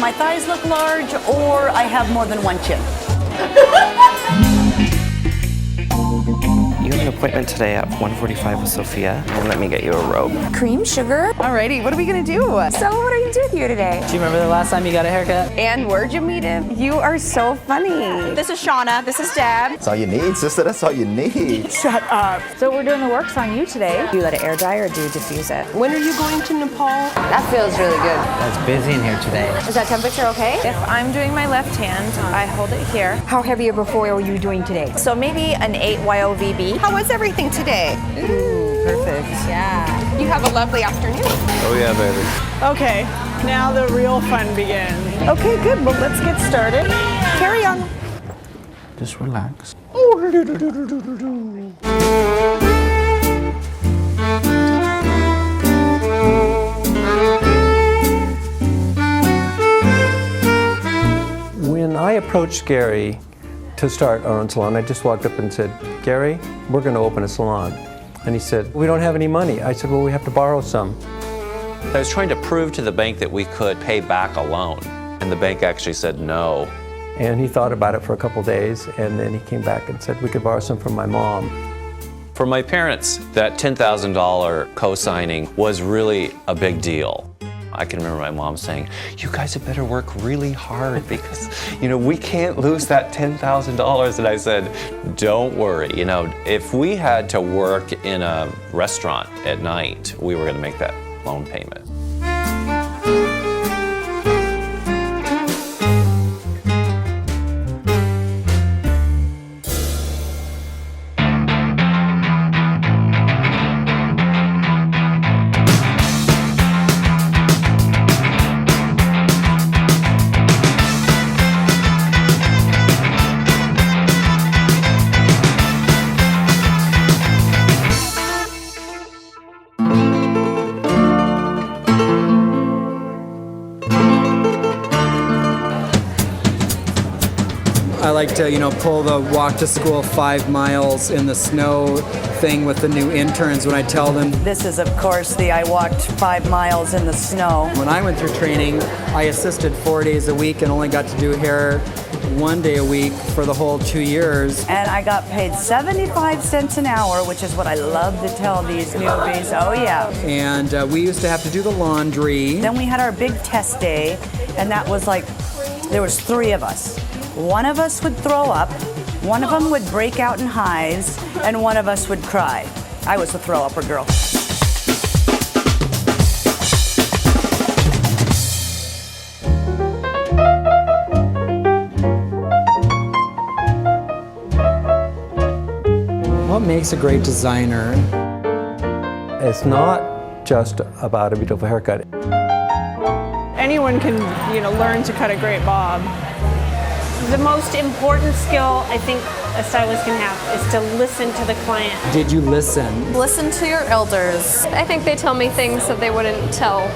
my thighs look large or I have more than one chin. You have an appointment today at 1:45 with Sophia. And let me get you a robe. Cream sugar? Alrighty, what are we gonna do? So what are you doing here today? Do you remember the last time you got a haircut? And where'd you meet him? You are so funny. This is Shauna, this is Deb. That's all you need, sister. That's all you need. Shut up. So we're doing the works on you today. Do you let it air dry or do you diffuse it? When are you going to Nepal? That feels really good. It's busy in here today. Is that temperature okay? If I'm doing my left hand, I hold it here. How heavy of a foil are you doing today? So maybe an 8 YOVB. How was everything today? Ooh, perfect. Yeah. You have a lovely afternoon. Oh yeah, baby. Okay, now the real fun begins. Okay, good. Well, let's get started. Carry on. Just relax. When I approached Gary to start our own salon, I just walked up and said, Gary, we're going to open a salon. And he said, we don't have any money. I said, well, we have to borrow some. I was trying to prove to the bank that we could pay back a loan, and the bank actually said no. And he thought about it for a couple days, and then he came back and said we could borrow some from my mom. For my parents, that $10,000 co-signing was really a big deal. I can remember my mom saying, you guys had better work really hard because, we can't lose that $10,000. And I said, don't worry. If we had to work in a restaurant at night, we were going to make that loan payment. I like to, pull the walk to school 5 miles in the snow thing with the new interns when I tell them. This is, of course, I walked 5 miles in the snow. When I went through training, I assisted 4 days a week and only got to do hair 1 day a week for the whole 2 years. And I got paid 75 cents an hour, which is what I love to tell these newbies. Oh, yeah. And we used to have to do the laundry. Then we had our big test day, and that was there was 3 of us. One of us would throw up, one of them would break out in hives, and one of us would cry. I was the throw-upper girl. What makes a great designer? It's not just about a beautiful haircut. Anyone can, learn to cut a great bob. The most important skill I think a stylist can have is to listen to the client. Did you listen? Listen to your elders. I think they tell me things that they wouldn't tell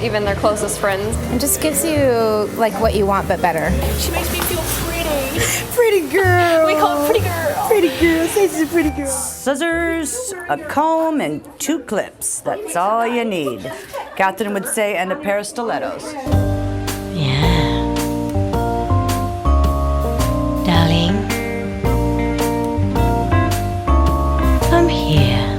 even their closest friends. It just gives you what you want but better. She makes me feel pretty. Pretty girl. We call her pretty girl. Pretty girl. Say she's a pretty girl. Scissors, a comb, and 2 clips. That's all you need. Catherine would say, and a pair of stilettos. Yeah. Darling, I'm here.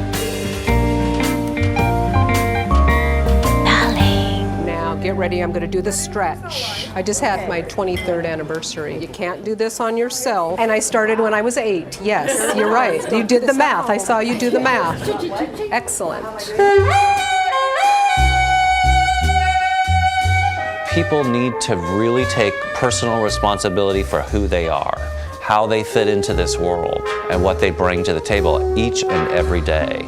Darling. Now get ready, I'm going to do the stretch. I just had my 23rd anniversary. You can't do this on yourself. And I started when I was 8. Yes, you're right. You did the math. I saw you do the math. Excellent. People need to really take personal responsibility for who they are, how they fit into this world, and what they bring to the table each and every day.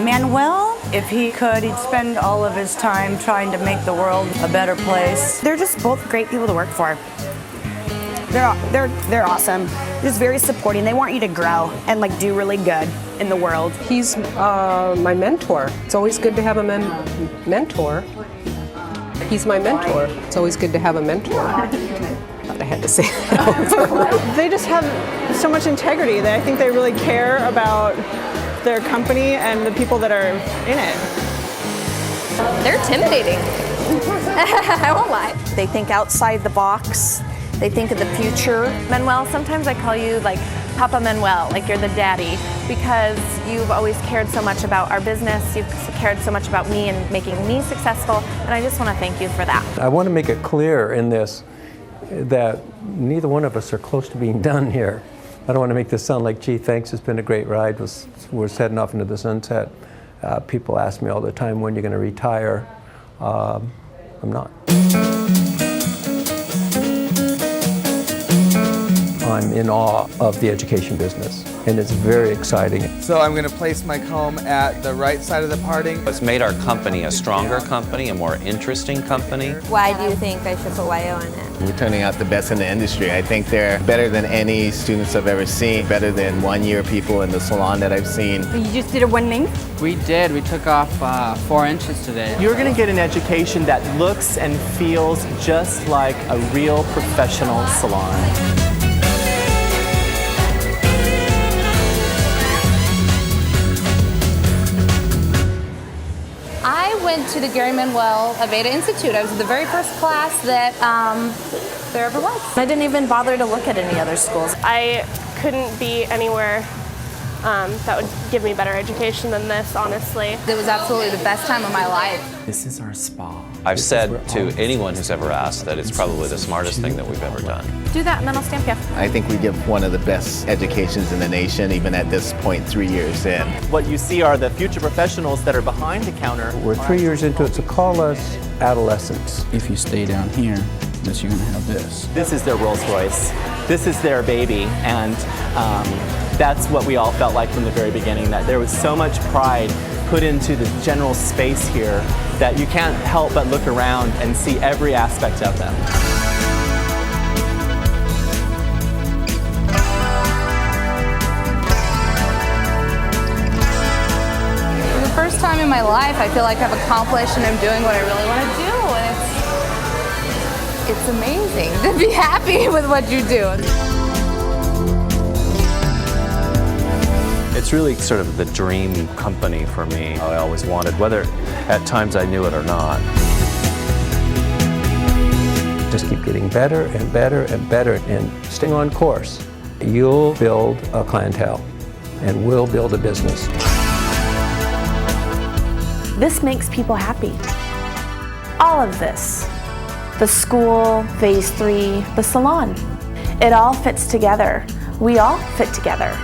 Manuel, if he could, he'd spend all of his time trying to make the world a better place. They're just both great people to work for. They're awesome. Just very supporting. They want you to grow and do really good in the world. He's my mentor. It's always good to have a mentor. He's my mentor. It's always good to have a mentor. Thought I had to say that. They just have so much integrity that I think they really care about their company and the people that are in it. They're intimidating. I won't lie. They think outside the box. They think of the future. Manuel, sometimes I call you like Papa Manuel, like you're the daddy, because you've always cared so much about our business, you've cared so much about me and making me successful, and I just want to thank you for that. I want to make it clear in this that neither one of us are close to being done here. I don't want to make this sound like, gee, thanks, it's been a great ride. We're heading off into the sunset. People ask me all the time, when you're going to retire. I'm not. I'm in awe of the education business, and it's very exciting. So I'm going to place my comb at the right side of the parting. It's made our company a stronger company, a more interesting company. Why do you think I should put YO in it? We're turning out the best in the industry. I think they're better than any students I've ever seen, better than one-year people in the salon that I've seen. You just did a 1 length? We did. We took off 4 inches today. You're going to get an education that looks and feels just like a real professional salon. I went to the Gary Manuel Aveda Institute. I was in the very first class that there ever was. I didn't even bother to look at any other schools. I couldn't be anywhere that would give me better education than this, honestly. It was absolutely the best time of my life. This is our spa. I've said to anyone who's ever asked that it's probably the smartest thing that we've ever done. Do that and then I'll stamp you. I think we give one of the best educations in the nation, even at this point, 3 years in. What you see are the future professionals that are behind the counter. We're 3 years into it, so call us adolescents. If you stay down here, then you're going to have this. This is their Rolls Royce. This is their baby, and that's what we all felt like from the very beginning, that there was so much pride put into the general space here that you can't help but look around and see every aspect of them. For the first time in my life, I feel like I've accomplished and I'm doing what I really want to do, and it's amazing to be happy with what you do. It's really sort of the dream company for me. I always wanted, whether at times I knew it or not. Just keep getting better and better and better and staying on course. You'll build a clientele and we'll build a business. This makes people happy. All of this. The school, phase 3, the salon. It all fits together. We all fit together.